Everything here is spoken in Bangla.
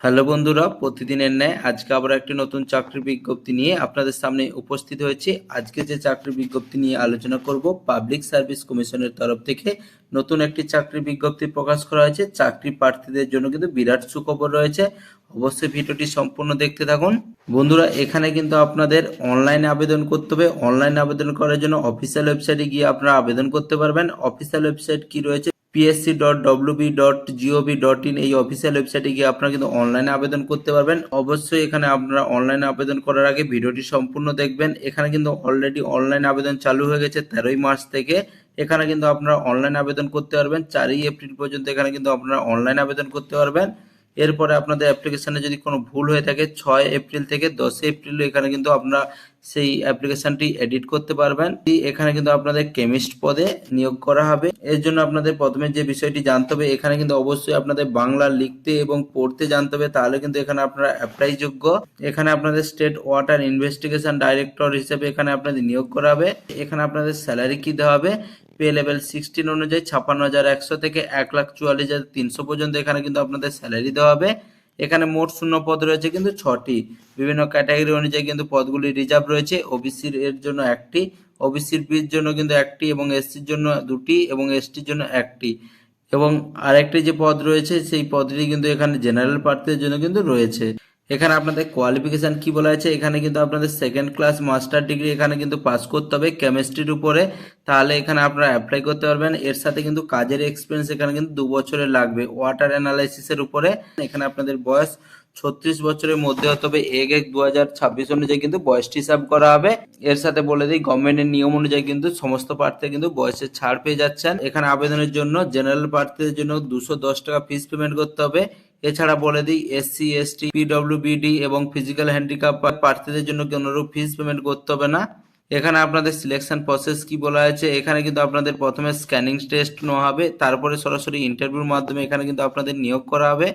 হ্যালো বন্ধুরা, প্রতিদিনের ন্যায় আজকে আবার একটি নতুন চাকরির বিজ্ঞপ্তি নিয়ে আপনাদের সামনে উপস্থিত হয়েছি। আজকে যে চাকরির বিজ্ঞপ্তি নিয়ে আলোচনা করব, পাবলিক সার্ভিস কমিশনের তরফ থেকে নতুন একটি চাকরির বিজ্ঞপ্তি প্রকাশ করা হয়েছে। চাকরি প্রার্থীদের জন্য কিন্তু বিরাট সুখবর রয়েছে। অবশ্যই ভিডিওটি সম্পূর্ণ দেখতে থাকুন। বন্ধুরা, এখানে কিন্তু আপনাদের অনলাইনে আবেদন করতে হবে। অনলাইনে আবেদন করার জন্য অফিসিয়াল ওয়েবসাইটে গিয়ে আপনারা আবেদন করতে পারবেন। অফিসিয়াল ওয়েবসাইট কি রয়েছে, psc.wb.gov.in, এই অফিসিয়াল ওয়েবসাইটে গিয়ে আপনারা কিন্তু অনলাইনে আবেদন করতে পারবেন। অবশ্যই এখানে আপনারা অনলাইনে আবেদন করার আগে ভিডিওটি সম্পূর্ণ দেখবেন। এখানে কিন্তু অলরেডি অনলাইন আবেদন চালু হয়ে গেছে 13ই মার্চ থেকে। এখানে কিন্তু আপনারা অনলাইন আবেদন করতে পারবেন 4ই এপ্রিল পর্যন্ত। এখানে কিন্তু আপনারা অনলাইন আবেদন করতে পারবেন। এরপরে আপনাদের অ্যাপ্লিকেশনে যদি কোনো ভুল হয়ে থাকে 6 এপ্রিল থেকে 10 এপ্রিল এখানে কিন্তু আপনারা সেই অ্যাপ্লিকেশনটি এডিট করতে পারবেন। এখানে কিন্তু আপনাদের কেমিস্ট পদে নিয়োগ করা হবে। এর জন্য আপনাদের প্রথমে যে বিষয়টি জানতে হবে, এখানে কিন্তু অবশ্যই আপনাদের বাংলা লিখতে এবং পড়তে জানতে হবে, তাহলে কিন্তু এখানে আপনারা অ্যাপ্লাই যোগ্য। এখানে আপনাদের স্টেট ওয়াটার ইনভেস্টিগেশন ডাইরেক্টর হিসেবে এখানে আপনাদের নিয়োগ করা হবে। এখানে আপনাদের স্যালারি কি দেওয়া হবে, পে লেভেল 16 অনুযায়ী 56,100 থেকে 1,44,300 পর্যন্ত এখানে কিন্তু আপনাদের স্যালারি দেওয়া হবে। এখানে মোট শূন্য পদ রয়েছে কিন্তু 6টি। বিভিন্ন ক্যাটাগরি অনুযায়ী কিন্তু পদগুলি রিজার্ভ রয়েছে। ওবিসির এর জন্য একটি, ওবিসির বির জন্য কিন্তু একটি, এবং এসসির জন্য দুটি, এবং এসটির জন্য একটি। এবং আরেকটি যে পদ রয়েছে সেই পদটি কিন্তু এখানে জেনারেল প্রার্থীদের জন্য কিন্তু রয়েছে। এখানে আপনাদের কোয়ালিফিকেশন কি বলা আছে, এখানে কিন্তু আপনাদের সেকেন্ড ক্লাস মাস্টার ডিগ্রি এখানে কিন্তু পাস করতে হবে কেমিস্ট্রির উপরে, তাহলে এখানে আপনারা অ্যাপ্লাই করতে পারবেন। এর সাথে কিন্তু কাজের এক্সপিরিয়েন্স এখানে কিন্তু 2 বছরের লাগবে ওয়াটার অ্যানালাইসিসের উপরে। এখানে আপনাদের বয়স 36 বছরের মধ্যে হতে হবে। 1/1/2026 অনুযায়ী কিন্তু বয়সটি হিসাব করা হবে। এর সাথে বলে দিই, গভর্নমেন্টের নিয়ম অনুযায়ী কিন্তু সমস্ত প্রার্থী কিন্তু বয়সের ছাড় পেয়ে যাচ্ছেন। এখানে আবেদনের জন্য জেনারেল প্রার্থীদের জন্য 210 টাকা ফিস পেমেন্ট করতে হবে। এছাড়া বলে দিই, এসসি, এসটি, পিডব্লিউবিডি এবং ফিজিক্যাল হ্যান্ডিক্যাপ প্রার্থীদের জন্য কোনোরূপ ফিস পেমেন্ট করতে হবে না। এখানে আপনাদের সিলেকশন প্রসেস কি বলা আছে, এখানে কিন্তু আপনাদের প্রথমে স্ক্যানিং টেস্ট নেওয়া হবে, তারপরে সরাসরি ইন্টারভিউর মাধ্যমে এখানে কিন্তু আপনাদের নিয়োগ করা হবে।